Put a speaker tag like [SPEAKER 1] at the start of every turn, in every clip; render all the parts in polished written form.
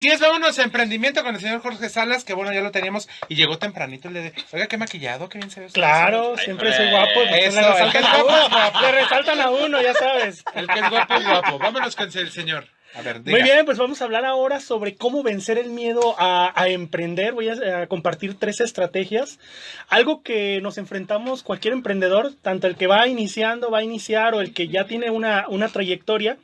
[SPEAKER 1] Vámonos a emprendimiento con el señor Jorge Salas, que bueno, ya lo teníamos y llegó tempranito. Oiga, qué maquillado, qué bien se ve.
[SPEAKER 2] Claro, siempre soy guapo.
[SPEAKER 1] Eso,
[SPEAKER 2] Le resaltan a uno, ya sabes.
[SPEAKER 1] El que es guapo es guapo. Vámonos con el señor. A ver, diga.
[SPEAKER 2] Muy bien, pues vamos a hablar ahora sobre cómo vencer el miedo a emprender. Voy a compartir 3 estrategias. Algo que nos enfrentamos cualquier emprendedor, tanto el que va a iniciar o el que ya tiene una trayectoria,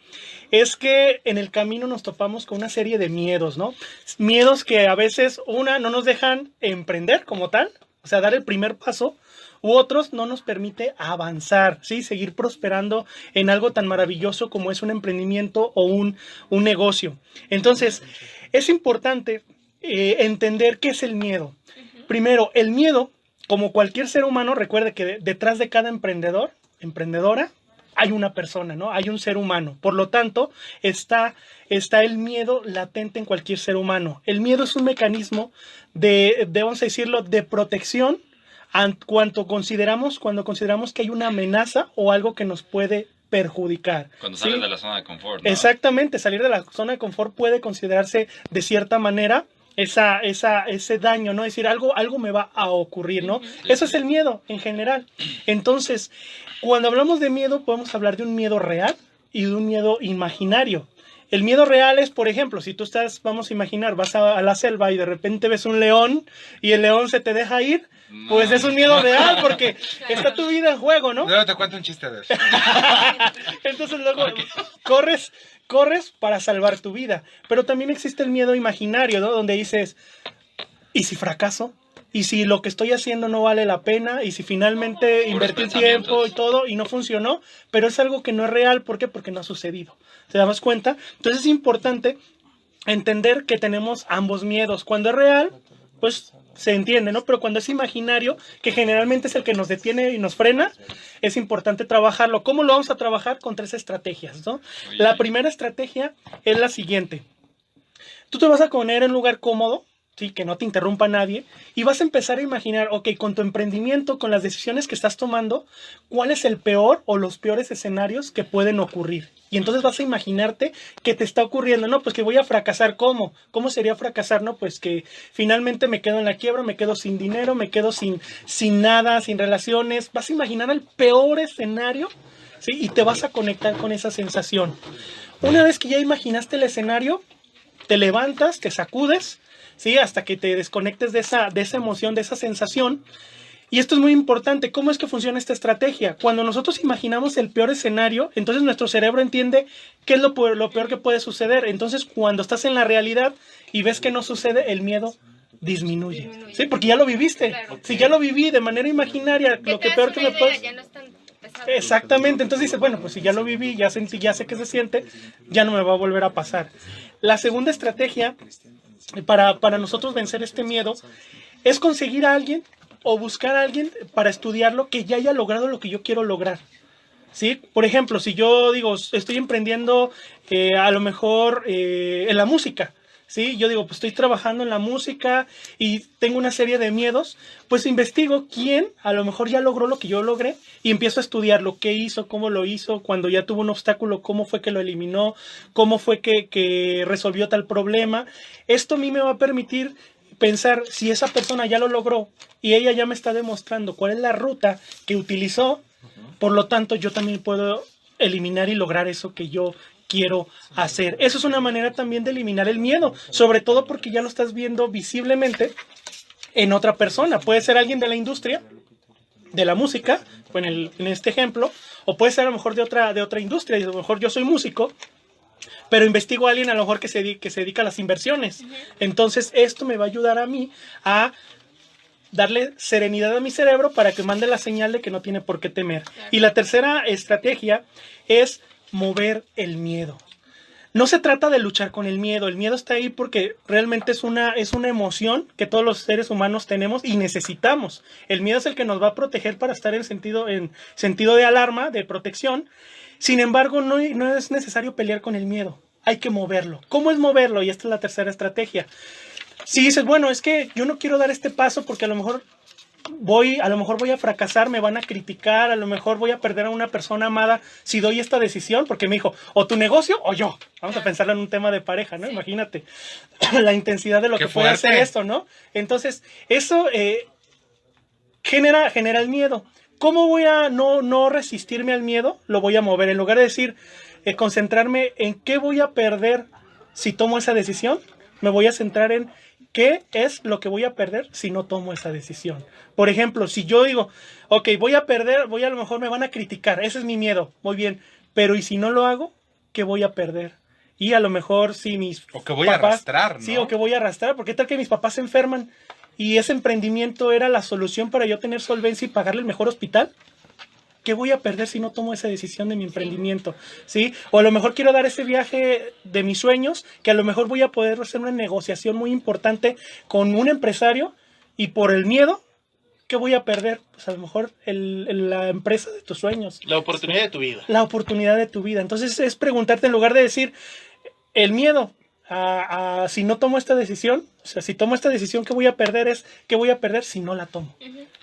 [SPEAKER 2] es que en el camino nos topamos con una serie de miedos, ¿no? Miedos que a veces, no nos dejan emprender como tal, o sea, dar el primer paso, u otros no nos permite avanzar, ¿sí? Seguir prosperando en algo tan maravilloso como es un emprendimiento o un negocio. Entonces, es importante entender qué es el miedo. Primero, el miedo, como cualquier ser humano, recuerde que detrás de cada emprendedor, emprendedora, hay una persona, ¿no? Hay un ser humano. Por lo tanto, está el miedo latente en cualquier ser humano. El miedo es un mecanismo vamos a decirlo, de protección cuando consideramos que hay una amenaza o algo que nos puede perjudicar.
[SPEAKER 3] Cuando sales de la zona de confort, ¿no?
[SPEAKER 2] Exactamente, salir de la zona de confort puede considerarse de cierta manera ese daño, ¿no? Es decir, algo me va a ocurrir, ¿no? Eso es el miedo en general. Entonces, cuando hablamos de miedo, podemos hablar de un miedo real y de un miedo imaginario. El miedo real es, por ejemplo, si tú vamos a imaginar, vas a la selva y de repente ves un león y el león se te deja ir, pues es un miedo real porque está tu vida en juego, ¿no?
[SPEAKER 1] Luego te cuento un chiste de eso.
[SPEAKER 2] Entonces luego corres para salvar tu vida. Pero también existe el miedo imaginario, ¿no? Donde dices, ¿y si fracaso? ¿Y si lo que estoy haciendo no vale la pena? ¿Y si finalmente invertí tiempo y todo y no funcionó? Pero es algo que no es real. ¿Por qué? Porque no ha sucedido. ¿Te das cuenta? Entonces es importante entender que tenemos ambos miedos. Cuando es real, pues se entiende, ¿no? Pero cuando es imaginario, que generalmente es el que nos detiene y nos frena, es importante trabajarlo. ¿Cómo lo vamos a trabajar? Con 3 estrategias, ¿no? La primera estrategia es la siguiente. Tú te vas a poner en un lugar cómodo, sí, que no te interrumpa nadie, y vas a empezar a imaginar, ok, con tu emprendimiento, con las decisiones que estás tomando, ¿cuál es el peor o los peores escenarios que pueden ocurrir? Y entonces vas a imaginarte que te está ocurriendo, no, pues que voy a fracasar, ¿cómo? ¿Cómo sería fracasar? No, pues que finalmente me quedo en la quiebra, me quedo sin dinero, me quedo sin nada, sin relaciones. Vas a imaginar el peor escenario, ¿sí? Y te vas a conectar con esa sensación. Una vez que ya imaginaste el escenario, te levantas, te sacudes, ¿sí? Hasta que te desconectes de esa emoción, de esa sensación. Y esto es muy importante. ¿Cómo es que funciona esta estrategia? Cuando nosotros imaginamos el peor escenario, entonces nuestro cerebro entiende qué es lo peor que puede suceder. Entonces, cuando estás en la realidad y ves que no sucede, el miedo disminuye. ¿Sí? Porque ya lo viviste. Claro. Si ya lo viví de manera imaginaria, lo que peor que me puede... Ya no es tan pesado. Exactamente. Entonces dices, bueno, pues si ya lo viví, ya sentí, ya sé qué se siente, ya no me va a volver a pasar. La segunda estrategia para nosotros vencer este miedo es conseguir a alguien o buscar a alguien para estudiarlo que ya haya logrado lo que yo quiero lograr, ¿sí? Por ejemplo, si yo digo, estoy emprendiendo a lo mejor en la música, ¿sí? Yo digo, pues estoy trabajando en la música y tengo una serie de miedos, pues investigo quién a lo mejor ya logró lo que yo logré y empiezo a estudiar lo que hizo, cómo lo hizo, cuando ya tuvo un obstáculo, cómo fue que lo eliminó, cómo fue que resolvió tal problema. Esto a mí me va a permitir pensar si esa persona ya lo logró y ella ya me está demostrando cuál es la ruta que utilizó, por lo tanto yo también puedo eliminar y lograr eso que yo quiero hacer. Eso es una manera también de eliminar el miedo, sobre todo porque ya lo estás viendo visiblemente en otra persona. Puede ser alguien de la industria, de la música, en este ejemplo, o puede ser a lo mejor de otra industria. A lo mejor yo soy músico, pero investigo a alguien a lo mejor que se dedica a las inversiones. Entonces esto me va a ayudar a mí a darle serenidad a mi cerebro para que mande la señal de que no tiene por qué temer. Y la tercera estrategia es mover el miedo. No se trata de luchar con el miedo está ahí porque realmente es una emoción que todos los seres humanos tenemos y necesitamos. El miedo es el que nos va a proteger para estar en sentido de alarma, de protección. Sin embargo, no es necesario pelear con el miedo, hay que moverlo. ¿Cómo es moverlo? Y esta es la tercera estrategia. Si dices, bueno, es que yo no quiero dar este paso porque a lo mejor a lo mejor voy a fracasar, me van a criticar, a lo mejor voy a perder a una persona amada si doy esta decisión, porque me dijo, o tu negocio o yo. Vamos a pensarlo en un tema de pareja, ¿no? Imagínate la intensidad de lo
[SPEAKER 1] Qué
[SPEAKER 2] que puede hacer
[SPEAKER 1] fuerte.
[SPEAKER 2] esto, ¿no? Entonces, eso genera el miedo. ¿Cómo voy a no resistirme al miedo? Lo voy a mover. En lugar de decir, concentrarme en qué voy a perder si tomo esa decisión, me voy a centrar en qué es lo que voy a perder si no tomo esa decisión. Por ejemplo, si yo digo, ok, voy a perder, a lo mejor me van a criticar, ese es mi miedo, muy bien, pero ¿y si no lo hago? ¿Qué voy a perder? Y a lo mejor si mis
[SPEAKER 1] O que voy a arrastrar, ¿no?
[SPEAKER 2] Sí, o que voy a arrastrar, porque tal que mis papás se enferman y ese emprendimiento era la solución para yo tener solvencia y pagarle el mejor hospital. ¿Qué voy a perder si no tomo esa decisión de mi emprendimiento? ¿Sí? O a lo mejor quiero dar ese viaje de mis sueños, que a lo mejor voy a poder hacer una negociación muy importante con un empresario y por el miedo, ¿qué voy a perder? Pues a lo mejor la empresa de tus sueños.
[SPEAKER 4] La oportunidad de tu vida.
[SPEAKER 2] La oportunidad de tu vida. Entonces es preguntarte en lugar de decir el miedo si no tomo esta decisión, o sea, si tomo esta decisión, ¿qué voy a perder? ¿Qué voy a perder si no la tomo?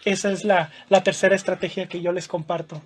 [SPEAKER 2] Esa es la tercera estrategia que yo les comparto.